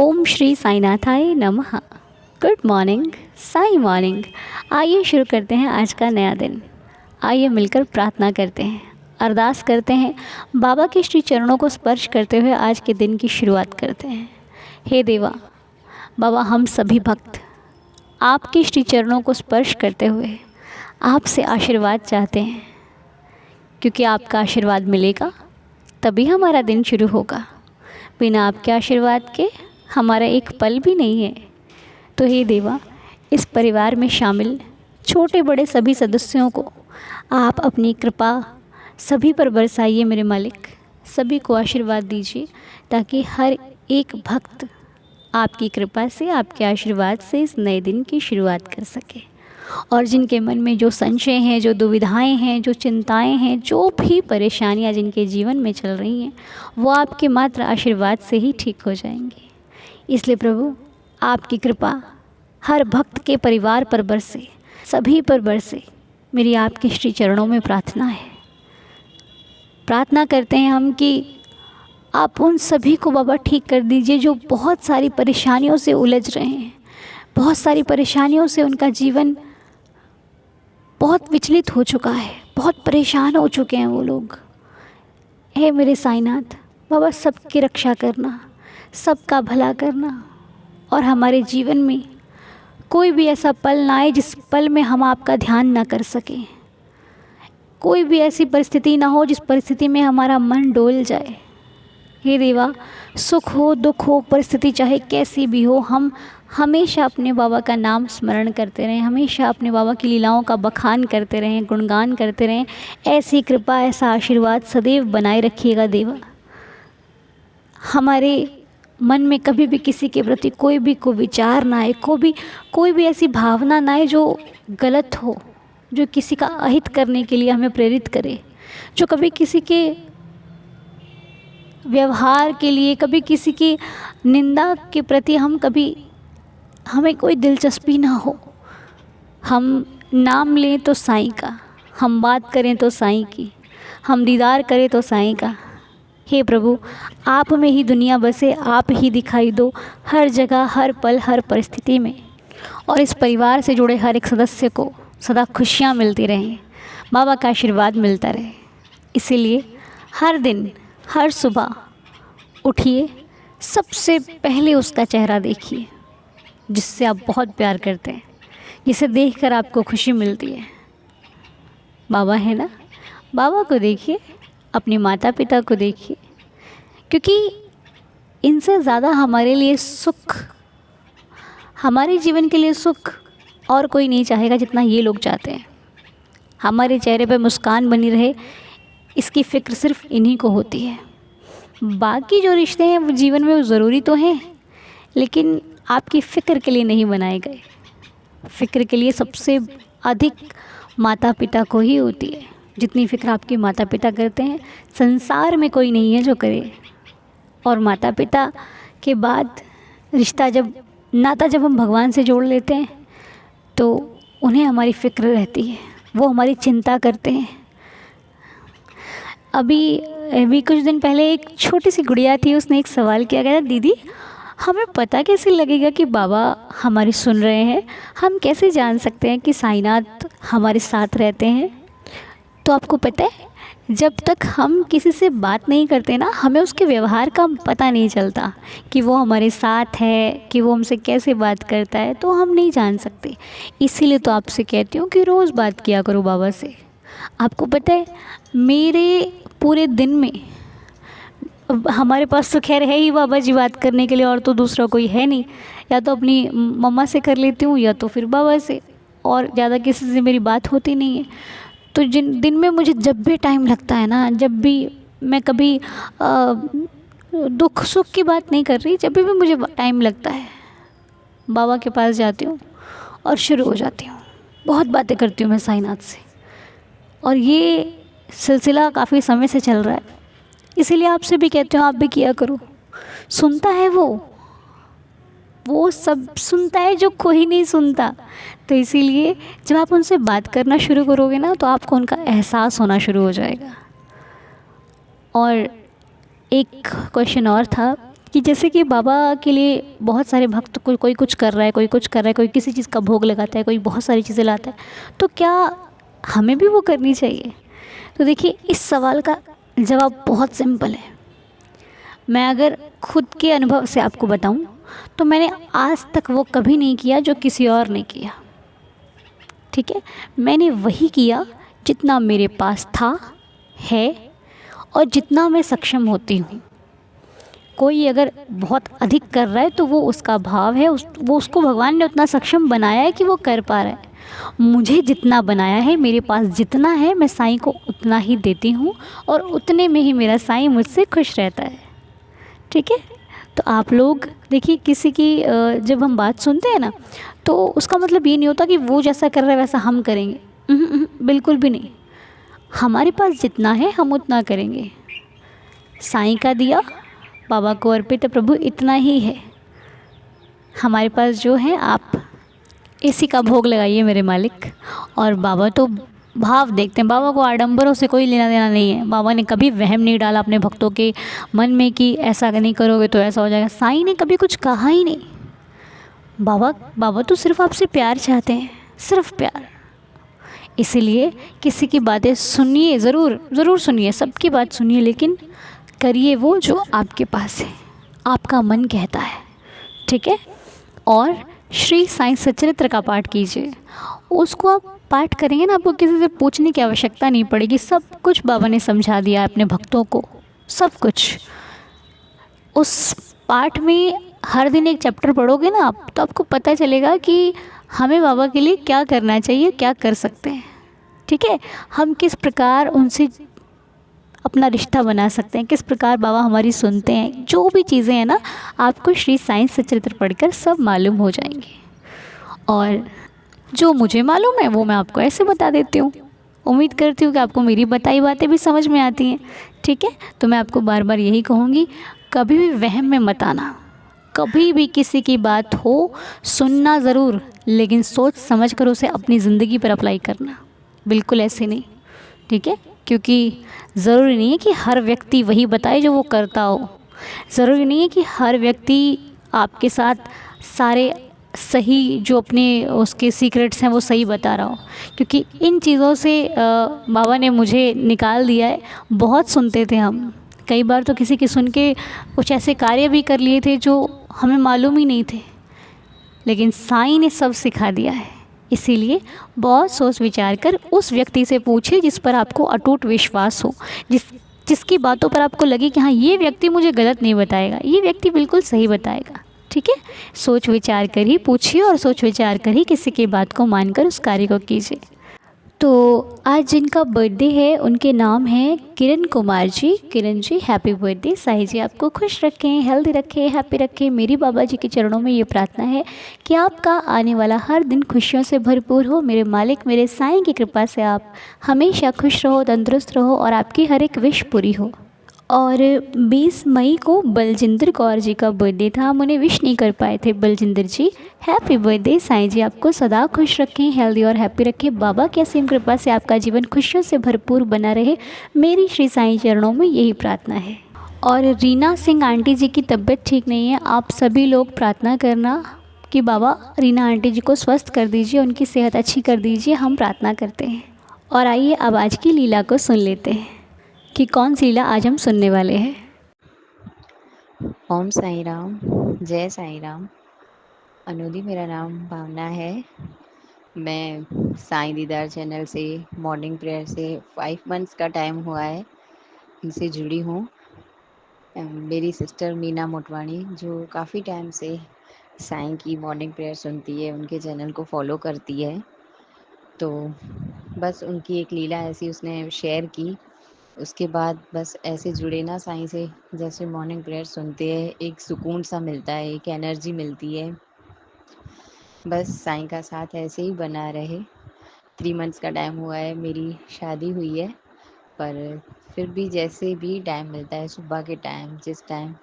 ओम श्री साईनाथाय नमः। Good morning, Sai morning. आइए शुरू करते हैं आज का नया दिन। आइए मिलकर प्रार्थना करते हैं, अरदास करते हैं, बाबा के श्री चरणों को स्पर्श करते हुए आज के दिन की शुरुआत करते हैं। हे देवा, बाबा हम सभी भक्त आपके श्री चरणों को स्पर्श करते हुए आपसे आशीर्वाद चाहते हैं, क्योंकि आपका आशीर्वाद मिलेगा तभी हमारा दिन शुरू होगा। बिना आपके आशीर्वाद के हमारा एक पल भी नहीं है। तो हे देवा, इस परिवार में शामिल छोटे बड़े सभी सदस्यों को आप अपनी कृपा सभी पर बरसाइए मेरे मालिक। सभी को आशीर्वाद दीजिए ताकि हर एक भक्त आपकी कृपा से, आपके आशीर्वाद से इस नए दिन की शुरुआत कर सके। और जिनके मन में जो संशय हैं, जो दुविधाएं हैं, जो चिंताएं हैं, जो भी परेशानियां जिनके जीवन में चल रही हैं, वो आपके मात्र आशीर्वाद से ही ठीक हो जाएंगी। इसलिए प्रभु, आपकी कृपा हर भक्त के परिवार पर बरसे, सभी पर बरसे, मेरी आपके श्री चरणों में प्रार्थना है। प्रार्थना करते हैं हम कि आप उन सभी को बाबा ठीक कर दीजिए जो बहुत सारी परेशानियों से उलझ रहे हैं। बहुत सारी परेशानियों से उनका जीवन बहुत विचलित हो चुका है, बहुत परेशान हो चुके हैं वो लोग। हे मेरे साईनाथ बाबा, सबकी रक्षा करना, सबका भला करना, और हमारे जीवन में कोई भी ऐसा पल ना आए जिस पल में हम आपका ध्यान ना कर सकें। कोई भी ऐसी परिस्थिति ना हो जिस परिस्थिति में हमारा मन डोल जाए। हे देवा, सुख हो दुख हो, परिस्थिति चाहे कैसी भी हो, हम हमेशा अपने बाबा का नाम स्मरण करते रहें, हमेशा अपने बाबा की लीलाओं का बखान करते रहें, गुणगान करते रहें। ऐसी कृपा, ऐसा आशीर्वाद सदैव बनाए रखिएगा देवा। हमारे मन में कभी भी किसी के प्रति कोई भी विचार ना आए, कोई भी ऐसी भावना ना आए जो गलत हो, जो किसी का अहित करने के लिए हमें प्रेरित करे, जो कभी किसी के व्यवहार के लिए, कभी किसी की निंदा के प्रति हमें कोई दिलचस्पी ना हो। हम नाम लें तो साईं का, हम बात करें तो साईं की, हम दीदार करें तो साईं का। हे प्रभु, आप में ही दुनिया बसे, आप ही दिखाई दो हर जगह, हर पल, हर परिस्थिति में। और इस परिवार से जुड़े हर एक सदस्य को सदा खुशियाँ मिलती रहें, बाबा का आशीर्वाद मिलता रहे। इसीलिए हर दिन, हर सुबह उठिए, सबसे पहले उसका चेहरा देखिए जिससे आप बहुत प्यार करते हैं, जिसे देखकर आपको खुशी मिलती है। बाबा है ना, बाबा को देखिए, अपने माता पिता को देखिए, क्योंकि इनसे ज़्यादा हमारे लिए सुख, हमारे जीवन के लिए सुख और कोई नहीं चाहेगा जितना ये लोग चाहते हैं। हमारे चेहरे पर मुस्कान बनी रहे, इसकी फ़िक्र सिर्फ इन्हीं को होती है। बाकी जो रिश्ते हैं वो जीवन में वो ज़रूरी तो हैं, लेकिन आपकी फ़िक्र के लिए नहीं बनाए गए। फ़िक्र के लिए सबसे अधिक माता पिता को ही होती है। जितनी फ़िक्र आपके माता पिता करते हैं, संसार में कोई नहीं है जो करे। और माता पिता के बाद नाता जब हम भगवान से जोड़ लेते हैं तो उन्हें हमारी फ़िक्र रहती है, वो हमारी चिंता करते हैं। अभी कुछ दिन पहले एक छोटी सी गुड़िया थी, उसने एक सवाल किया, गया दीदी हमें पता कैसे लगेगा कि बाबा हमारी सुन रहे हैं, हम कैसे जान सकते हैं कि साईनाथ हमारे साथ रहते हैं। तो आपको पता है, जब तक हम किसी से बात नहीं करते ना, हमें उसके व्यवहार का पता नहीं चलता कि वो हमारे साथ है, कि वो हमसे कैसे बात करता है, तो हम नहीं जान सकते। इसीलिए तो आपसे कहती हूँ कि रोज़ बात किया करो बाबा से। आपको पता है, मेरे पूरे दिन में हमारे पास तो खैर है ही बाबा जी बात करने के लिए, और तो दूसरा कोई है नहीं। या तो अपनी मम्मा से कर लेती हूँ या तो फिर बाबा से, और ज़्यादा किसी से मेरी बात होती नहीं है। तो जिन दिन में मुझे जब भी टाइम लगता है ना, जब भी मैं कभी दुख सुख की बात नहीं कर रही, जब भी मुझे टाइम लगता है, बाबा के पास जाती हूँ और शुरू हो जाती हूँ। बहुत बातें करती हूँ मैं साईनाथ से, और ये सिलसिला काफ़ी समय से चल रहा है। इसीलिए आपसे भी कहती हूँ, आप भी किया करो। सुनता है वो सब सुनता है जो कोई नहीं सुनता। तो इसीलिए जब आप उनसे बात करना शुरू करोगे ना, तो आपको उनका एहसास होना शुरू हो जाएगा। और एक क्वेश्चन और था कि जैसे कि बाबा के लिए बहुत सारे भक्त, कोई कुछ कर रहा है, कोई कुछ कर रहा है, कोई किसी चीज़ का भोग लगाता है, कोई बहुत सारी चीज़ें लाता है, तो क्या हमें भी वो करनी चाहिए? तो देखिए, इस सवाल का जवाब बहुत सिंपल है। मैं अगर खुद के अनुभव से आपको बताऊं, तो मैंने आज तक वो कभी नहीं किया जो किसी और ने किया। ठीक है, मैंने वही किया जितना मेरे पास था, है, और जितना मैं सक्षम होती हूँ। कोई अगर बहुत अधिक कर रहा है तो वो उसका भाव है, वो उसको भगवान ने उतना सक्षम बनाया है कि वो कर पा रहा है। मुझे जितना बनाया है, मेरे पास जितना है, मैं साईं को उतना ही देती हूँ, और उतने में ही मेरा साईं मुझसे खुश रहता है। ठीक है, तो आप लोग देखिए, किसी की जब हम बात सुनते हैं ना, तो उसका मतलब ये नहीं होता कि वो जैसा कर रहा है वैसा हम करेंगे। बिल्कुल भी नहीं। हमारे पास जितना है हम उतना करेंगे। साईं का दिया बाबा को अर्पित है, प्रभु इतना ही है। हमारे पास जो है, आप इसी का भोग लगाइए मेरे मालिक। और बाबा तो भाव देखते हैं, बाबा को आडंबरों से कोई लेना देना नहीं है। बाबा ने कभी वहम नहीं डाला अपने भक्तों के मन में कि ऐसा नहीं करोगे तो ऐसा हो जाएगा। साईं ने कभी कुछ कहा ही नहीं। बाबा बाबा तो सिर्फ आपसे प्यार चाहते हैं, सिर्फ प्यार। इसीलिए किसी की बातें सुनिए, ज़रूर ज़रूर सुनिए, सबकी बात सुनिए, लेकिन करिए वो जो आपके पास है, आपका मन कहता है। ठीक है, और श्री साईं सच्चरित्र का पाठ कीजिए। उसको आप पाठ करेंगे ना, आपको किसी से पूछने की आवश्यकता नहीं पड़ेगी। सब कुछ बाबा ने समझा दिया है अपने भक्तों को, सब कुछ। उस पाठ में हर दिन एक चैप्टर पढ़ोगे ना आप, तो आपको पता चलेगा कि हमें बाबा के लिए क्या करना चाहिए, क्या कर सकते हैं। ठीक है, हम किस प्रकार उनसे अपना रिश्ता बना सकते हैं, किस प्रकार बाबा हमारी सुनते हैं, जो भी चीज़ें हैं ना, आपको श्री साईं सच्चरित्र पढ़कर सब मालूम हो जाएंगे। और जो मुझे मालूम है वो मैं आपको ऐसे बता देती हूँ। उम्मीद करती हूँ कि आपको मेरी बताई बातें भी समझ में आती हैं। ठीक है, तो मैं आपको बार बार यही कहूँगी, कभी भी वहम में मत आना। कभी भी किसी की बात हो, सुनना ज़रूर, लेकिन सोच समझ कर उसे अपनी ज़िंदगी पर अप्लाई करना, बिल्कुल ऐसे नहीं। ठीक है, क्योंकि ज़रूरी नहीं है कि हर व्यक्ति वही बताए जो वो करता हो। ज़रूरी नहीं है कि हर व्यक्ति आपके साथ सारे सही जो अपने उसके सीक्रेट्स हैं वो सही बता रहा हो, क्योंकि इन चीज़ों से बाबा ने मुझे निकाल दिया है। बहुत सुनते थे हम, कई बार तो किसी की सुन के कुछ ऐसे कार्य भी कर लिए थे जो हमें मालूम ही नहीं थे, लेकिन साईं ने सब सिखा दिया है। इसीलिए बहुत सोच विचार कर उस व्यक्ति से पूछिए जिस पर आपको अटूट विश्वास हो, जिसकी बातों पर आपको लगे कि हाँ, ये व्यक्ति मुझे गलत नहीं बताएगा, ये व्यक्ति बिल्कुल सही बताएगा। ठीक है, सोच विचार कर ही पूछिए, और सोच विचार कर ही किसी की बात को मानकर उस कार्य को कीजिए। तो आज जिनका बर्थडे है उनके नाम हैं किरण कुमार जी। Kiran ji, happy birthday. साईं जी आपको खुश रखें, हेल्दी रखें, हैप्पी रखें। मेरी बाबा जी के चरणों में ये प्रार्थना है कि आपका आने वाला हर दिन खुशियों से भरपूर हो। मेरे मालिक, मेरे साईं की कृपा से आप हमेशा खुश रहो, तंदुरुस्त रहो, और आपकी हर एक विश पूरी हो। और 20 मई को बलजिंदर कौर जी का बर्थडे था, हम उन्हें विश नहीं कर पाए थे। बलजिंदर जी, हैप्पी बर्थडे। साईं जी आपको सदा खुश रखें, हेल्दी और हैप्पी रखें। बाबा की असीम कृपा से आपका जीवन खुशियों से भरपूर बना रहे, मेरी श्री साईं चरणों में यही प्रार्थना है। और रीना सिंह आंटी जी की तबीयत ठीक नहीं है, आप सभी लोग प्रार्थना करना कि बाबा रीना आंटी जी को स्वस्थ कर दीजिए, उनकी सेहत अच्छी कर दीजिए, हम प्रार्थना करते हैं। और आइए अब आज की लीला को सुन लेते हैं कि कौन सी लीला आज हम सुनने वाले हैं। ओम साई राम, जय साई राम। अनुदी मेरा नाम भावना है। मैं साईं दीदार चैनल से मॉर्निंग प्रेयर से 5 मंथ्स का टाइम हुआ है, इनसे जुड़ी हूँ। मेरी सिस्टर मीना मोटवाणी जो काफ़ी टाइम से साईं की मॉर्निंग प्रेयर सुनती है, उनके चैनल को फॉलो करती है। तो बस उनकी एक लीला ऐसी उसने शेयर की, उसके बाद बस ऐसे जुड़े ना साईं से। जैसे मॉर्निंग प्रेयर सुनते हैं, एक सुकून सा मिलता है, एक एनर्जी मिलती है। बस साईं का साथ ऐसे ही बना रहे। 3 मंथ्स का टाइम हुआ है, मेरी शादी हुई है, पर फिर भी जैसे भी टाइम मिलता है, सुबह के टाइम जिस टाइम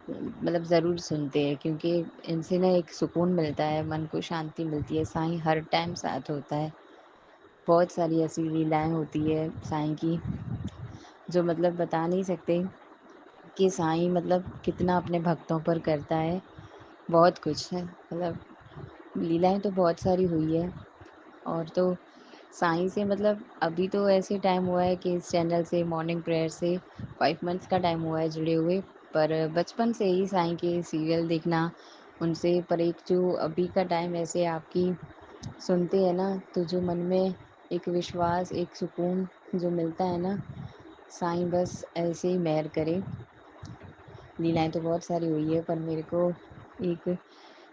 मतलब ज़रूर सुनते हैं, क्योंकि इनसे ना एक सुकून मिलता है, मन को शांति मिलती है। साईं हर टाइम साथ होता है। बहुत सारी ऐसी लीलाएं होती है साईं की जो मतलब बता नहीं सकते। कि साईं मतलब कितना अपने भक्तों पर करता है। बहुत कुछ है, मतलब लीलाएँ तो बहुत सारी हुई है। और तो साईं से मतलब अभी तो ऐसे टाइम हुआ है कि इस चैनल से मॉर्निंग प्रेयर से 5 मंथ्स का टाइम हुआ है जुड़े हुए। पर बचपन से ही साईं के सीरियल देखना उनसे, पर एक जो अभी का टाइम ऐसे आपकी सुनते हैं ना, तो जो मन में एक विश्वास, एक सुकून जो मिलता है ना, साईं बस ऐसे ही मेहर करे। लीलाएँ तो बहुत सारी हुई है, पर मेरे को एक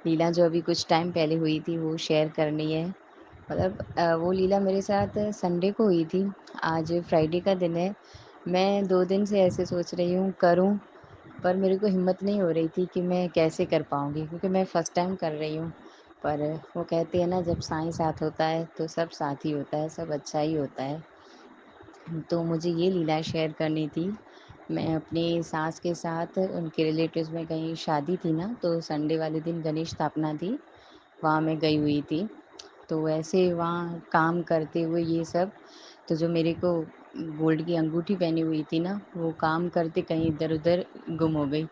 लीला जो अभी कुछ टाइम पहले हुई थी वो शेयर करनी है। मतलब वो लीला मेरे साथ संडे को हुई थी। आज फ्राइडे का दिन है। मैं 2 दिन से ऐसे सोच रही हूँ करूँ, पर मेरे को हिम्मत नहीं हो रही थी कि मैं कैसे कर पाऊँगी, क्योंकि मैं फ़र्स्ट टाइम कर रही हूँ। पर वो कहते हैं ना, जब साईं साथ होता है तो सब साथ ही होता है, सब अच्छा ही होता है। तो मुझे ये लीला शेयर करनी थी। मैं अपनी सास के साथ उनके रिलेटिव्स में कहीं शादी थी ना, तो संडे वाले दिन गणेश स्थापना थी, वहाँ मैं गई हुई थी। तो वैसे वहाँ काम करते हुए ये सब, तो जो मेरे को गोल्ड की अंगूठी पहनी हुई थी ना, वो काम करते कहीं इधर-उधर गुम हो गई।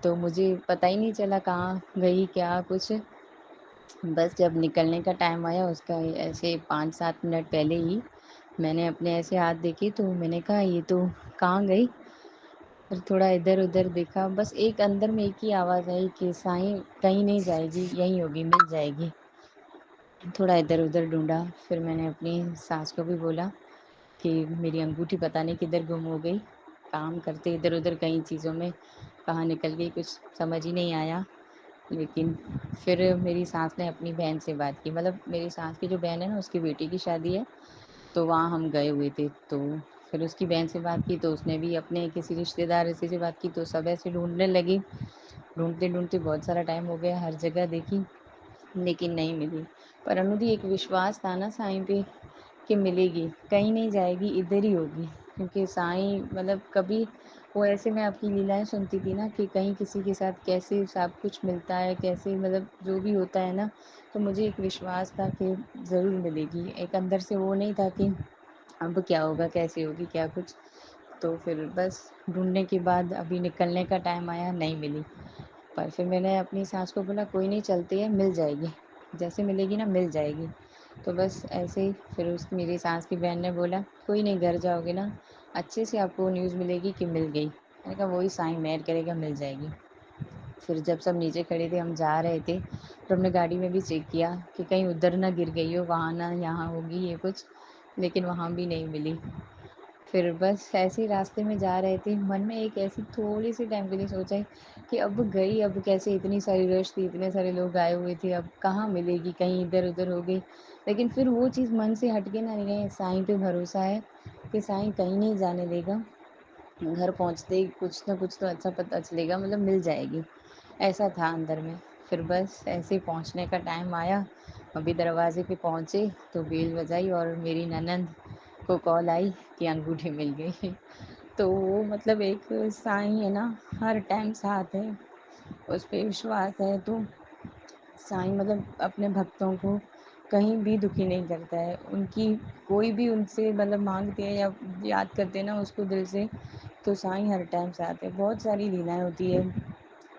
तो मुझे पता ही नहीं चला कहाँ गई, क्या कुछ। बस जब निकलने का टाइम आया उसका ऐसे 5-7 मिनट पहले ही मैंने अपने ऐसे हाथ देखे, तो मैंने कहा ये तो कहाँ गई? फिर थोड़ा इधर-उधर देखा, बस एक अंदर में एक ही आवाज़ आई कि साईं कहीं नहीं जाएगी, यहीं होगी, मिल जाएगी। थोड़ा इधर-उधर ढूँढा, फिर मैंने अपनी सास को भी बोला कि मेरी अंगूठी पता नहीं किधर गुम हो गई। काम करते इधर-उधर कई चीज़ों में कहाँ निकल गई, कुछ समझ ही नहीं आया। लेकिन फिर मेरी सास ने अपनी बहन से बात की, मतलब मेरी सास की जो बहन है ना, उसकी बेटी की शादी है, तो वहाँ हम गए हुए थे। तो फिर उसकी बहन से बात की, तो उसने भी अपने किसी रिश्तेदार ऐसे से बात की, तो सब ऐसे ढूँढने लगे। ढूँढते-ढूँढते बहुत सारा टाइम हो गया, हर जगह देखी, लेकिन नहीं मिली। पर अनुदी एक विश्वास था ना साईं पे कि मिलेगी, कहीं नहीं जाएगी, इधर ही होगी। क्योंकि साईं मतलब कभी वो ऐसे मैं आपकी लीलाएँ सुनती थी ना कि कहीं किसी के साथ कैसे सब कुछ मिलता है, कैसे मतलब जो भी होता है ना, तो मुझे एक विश्वास था कि ज़रूर मिलेगी। एक अंदर से वो नहीं था कि अब क्या होगा, कैसे होगी, क्या कुछ। तो फिर बस ढूँढने के बाद अभी निकलने का टाइम आया, नहीं मिली। पर फिर मैंने अपनी सास को बोला कोई नहीं, चलते हैं, मिल जाएगी, जैसे मिलेगी ना मिल जाएगी। तो बस ऐसे ही फिर उस मेरी सास की बहन ने बोला कोई नहीं, घर जाओगे ना अच्छे से आपको न्यूज़ मिलेगी कि मिल गई। मैंने कहा वही साईं मेहर करेगा, मिल जाएगी। फिर जब सब नीचे खड़े थे, हम जा रहे थे, तो हमने गाड़ी में भी चेक किया कि कहीं उधर ना गिर गई हो, वहाँ ना यहाँ होगी ये कुछ, लेकिन वहाँ भी नहीं मिली। फिर बस ऐसे ही रास्ते में जा रहे थे, मन में एक ऐसी थोड़ी-सी टाइम के लिए सोचा है कि अब गई, अब कैसे, इतनी सारी रश थी, इतने सारे लोग आए हुए थे, अब कहाँ मिलेगी, कहीं इधर-उधर हो गई। लेकिन फिर वो चीज़ मन से हट के ना नहीं है, साईं पे भरोसा है कि साईं कहीं नहीं जाने देगा। घर पहुँचते ही कुछ ना कुछ तो अच्छा पता चलेगा, मतलब मिल जाएगी, ऐसा था अंदर में। फिर बस ऐसे ही पहुँचने का टाइम आया, अभी दरवाज़े पे पहुँचे तो बेल बजाई और मेरी ननंद को कॉल आई कि अंगूठी मिल गई। तो वो मतलब एक साईं है ना, हर टाइम साथ है, उस पे विश्वास है, तो साईं मतलब अपने भक्तों को कहीं भी दुखी नहीं करता है। उनकी कोई भी उनसे मतलब माँगते हैं या याद करते हैं ना उसको दिल से, तो साईं हर टाइम साथ है। बहुत सारी लीलाएँ होती है।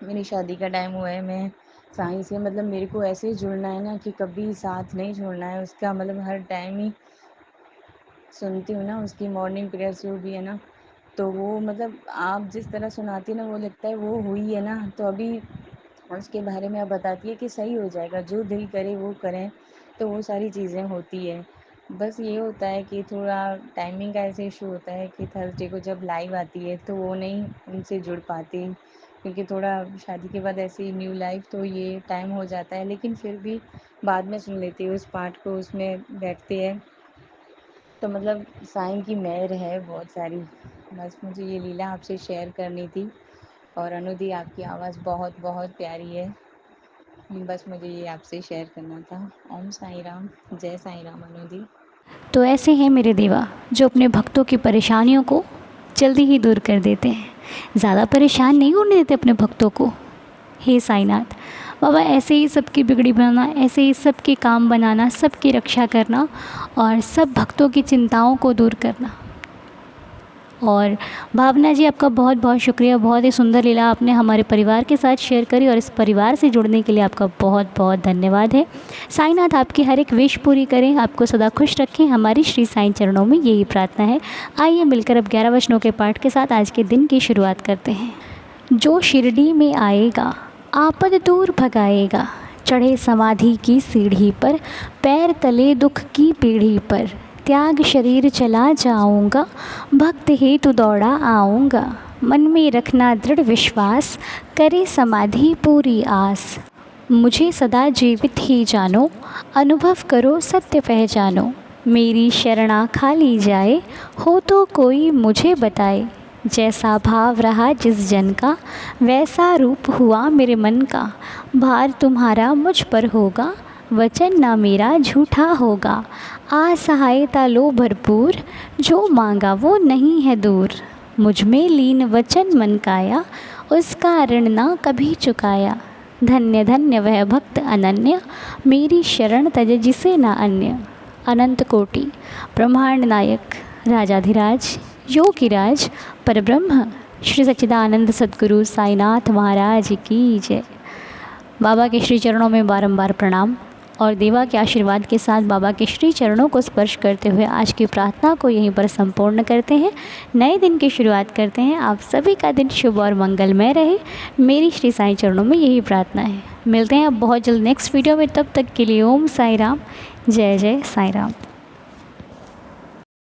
मेरी शादी का टाइम हुआ है, मैं साईं से मतलब मेरे को ऐसे ही जुड़ना है ना कि कभी साथ नहीं छोड़ना है उसका, मतलब हर टाइम ही सुनती हूँ ना उसकी मॉर्निंग प्रेयर्स जो भी है ना, तो वो मतलब आप जिस तरह सुनाती है ना, वो लगता है वो हुई है ना, तो अभी उसके बारे में आप बताती है कि सही हो जाएगा, जो दिल करे वो करें, तो वो सारी चीज़ें होती है। बस ये होता है कि थोड़ा टाइमिंग का ऐसे इशू होता है कि थर्सडे को जब लाइव आती है तो वो नहीं उनसे जुड़ पाती, क्योंकि थोड़ा शादी के बाद ऐसे ही न्यू लाइफ, तो ये टाइम हो जाता है, लेकिन फिर भी बाद में सुन लेती हूँ उस पार्ट को, उसमें बैठते हैं। तो मतलब साईं की मेहर है बहुत सारी। बस मुझे ये लीला आपसे शेयर करनी थी। और अनुदी आपकी आवाज़ बहुत बहुत प्यारी है। बस मुझे ये आपसे शेयर करना था। ओम साईं राम, जय साईं राम अनुदी। तो ऐसे हैं मेरे देवा जो अपने भक्तों की परेशानियों को जल्दी ही दूर कर देते हैं, ज़्यादा परेशान नहीं होने देते अपने भक्तों को। हे साईनाथ बाबा, ऐसे ही सबकी बिगड़ी बनाना, ऐसे ही सबके काम बनाना, सबकी रक्षा करना और सब भक्तों की चिंताओं को दूर करना। और भावना जी, आपका बहुत बहुत शुक्रिया। बहुत ही सुंदर लीला आपने हमारे परिवार के साथ शेयर करी और इस परिवार से जुड़ने के लिए आपका बहुत बहुत धन्यवाद है। साईनाथ आपकी हर एक विश पूरी करें, आपको सदा खुश रखें, हमारी श्री साईं चरणों में यही प्रार्थना है। आइए मिलकर अब 11 वचनों के पाठ के साथ आज के दिन की शुरुआत करते हैं। जो शिरडी में आएगा आपद दूर भगाएगा, चढ़े समाधि की सीढ़ी पर, पैर तले दुख की पीढ़ी पर, त्याग शरीर चला जाऊंगा, भक्त हेतु दौड़ा आऊँगा, मन में रखना दृढ़ विश्वास, करे समाधि पूरी आस, मुझे सदा जीवित ही जानो, अनुभव करो सत्य पहचानो, मेरी शरणा खाली जाए, हो तो कोई मुझे बताए, जैसा भाव रहा जिस जन का, वैसा रूप हुआ मेरे मन का, भार तुम्हारा मुझ पर होगा, वचन ना मेरा झूठा होगा, आ सहायता लो भरपूर, जो मांगा वो नहीं है दूर, मुझ में लीन वचन मन काया, उसका ऋण ना कभी चुकाया, धन्य धन्य वह भक्त अनन्य, मेरी शरण तज जिसे ना अन्य, अनंत कोटि ब्रह्मांड नायक राजाधिराज योगीराज परब्रह्म श्री सच्चिदानंद सद्गुरु साईनाथ महाराज की जय। बाबा के श्री चरणों में बारंबार प्रणाम और देवा के आशीर्वाद के साथ बाबा के श्री चरणों को स्पर्श करते हुए आज की प्रार्थना को यहीं पर संपूर्ण करते हैं। नए दिन की शुरुआत करते हैं। आप सभी का दिन शुभ और मंगलमय रहे, मेरी श्री साईं चरणों में यही प्रार्थना है। मिलते हैं अब बहुत जल्द नेक्स्ट वीडियो में, तब तक के लिए ओम साई राम, जय जय साई राम।